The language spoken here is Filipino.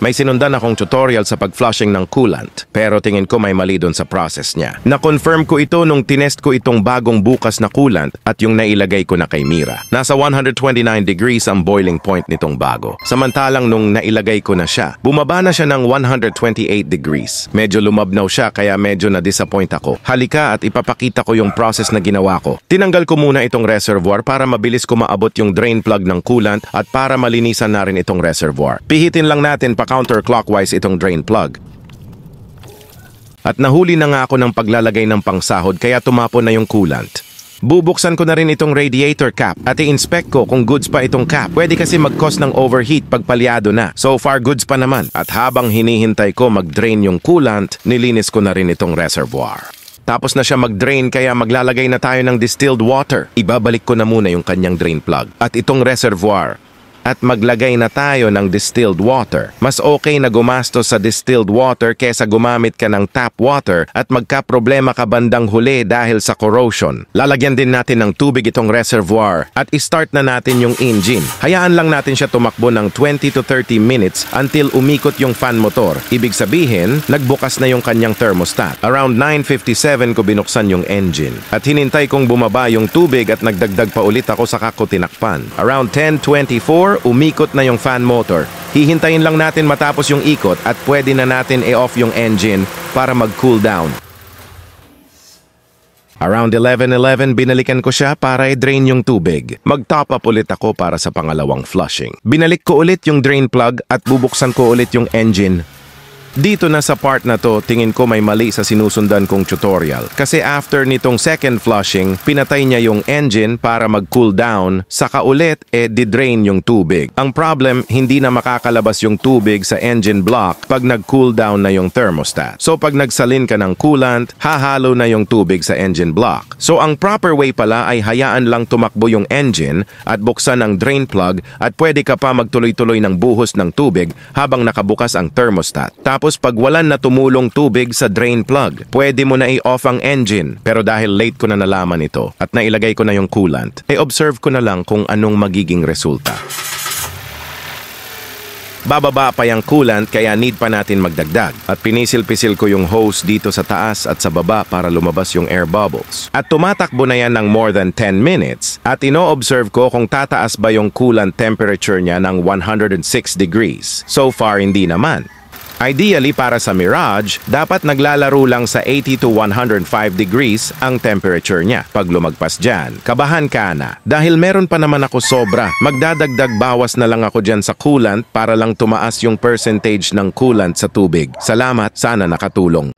May sinundan akong tutorial sa pag-flushing ng coolant, pero tingin ko may mali doon sa process niya. Na-confirm ko ito nung tinest ko itong bagong bukas na coolant at yung nailagay ko na kay Mira. Nasa 129 degrees ang boiling point nitong bago. Samantalang nung nailagay ko na siya, bumaba na siya ng 128 degrees. Medyo lumabnaw siya kaya medyo na-disappoint ako. Halika at ipapakita ko yung process na ginawa ko. Tinanggal ko muna itong reservoir para mabilis ko maabot yung drain plug ng coolant at para malinisan na rin itong reservoir. Pihitin lang natin pa counterclockwise itong drain plug. At nahuli na nga ako ng paglalagay ng pangsahod kaya tumapon na yung coolant. Bubuksan ko na rin itong radiator cap at i-inspect ko kung goods pa itong cap. Pwede kasi mag-cause ng overheat pag palyado na. So far goods pa naman. At habang hinihintay ko mag-drain yung coolant, nilinis ko na rin itong reservoir. Tapos na siya mag-drain kaya maglalagay na tayo ng distilled water. Ibabalik ko na muna yung kanyang drain plug at itong reservoir. At maglagay na tayo ng distilled water. Mas okay na gumastos sa distilled water kesa gumamit ka ng tap water at magka-problema ka bandang huli dahil sa corrosion. Lalagyan din natin ng tubig itong reservoir at i-start na natin yung engine. Hayaan lang natin siya tumakbo ng 20 to 30 minutes until umikot yung fan motor. Ibig sabihin, nagbukas na yung kanyang thermostat. Around 9:57 ko binuksan yung engine. At hinintay kong bumaba yung tubig at nagdagdag pa ulit ako sa ko tinakpan. Around 10:24, umikot na yung fan motor. Hihintayin lang natin matapos yung ikot at pwede na natin i-off yung engine para mag-cool down. Around 11:11, binalikan ko siya para i-drain yung tubig. Mag-top up ulit ako para sa pangalawang flushing. Binalik ko ulit yung drain plug at bubuksan ko ulit yung engine. Dito na sa part na to, tingin ko may mali sa sinusundan kong tutorial. Kasi after nitong second flushing, pinatay niya yung engine para mag-cool down, saka ulit di-drain yung tubig. Ang problem, hindi na makakalabas yung tubig sa engine block pag nag-cool down na yung thermostat. So pag nagsalin ka ng coolant, hahalo na yung tubig sa engine block. So ang proper way pala ay hayaan lang tumakbo yung engine at buksan ang drain plug at pwede ka pa magtuloy-tuloy ng buhos ng tubig habang nakabukas ang thermostat. Tapos pag walan na tumulong tubig sa drain plug, pwede mo na i-off ang engine. Pero dahil late ko na nalaman ito at nailagay ko na yung coolant, observe ko na lang kung anong magiging resulta. Bababa pa yung coolant kaya need pa natin magdagdag. At pinisil-pisil ko yung hose dito sa taas at sa baba para lumabas yung air bubbles. At tumatakbo na yan ng more than 10 minutes at ino-observe ko kung tataas ba yung coolant temperature niya ng 106 degrees. So far, hindi naman. Ideally, para sa Mirage, dapat naglalaro lang sa 80 to 105 degrees ang temperature niya. Pag lumagpas dyan, kabahan ka na. Dahil meron pa naman ako sobra, magdadagdag bawas na lang ako dyan sa coolant para lang tumaas yung percentage ng coolant sa tubig. Salamat, sana nakatulong.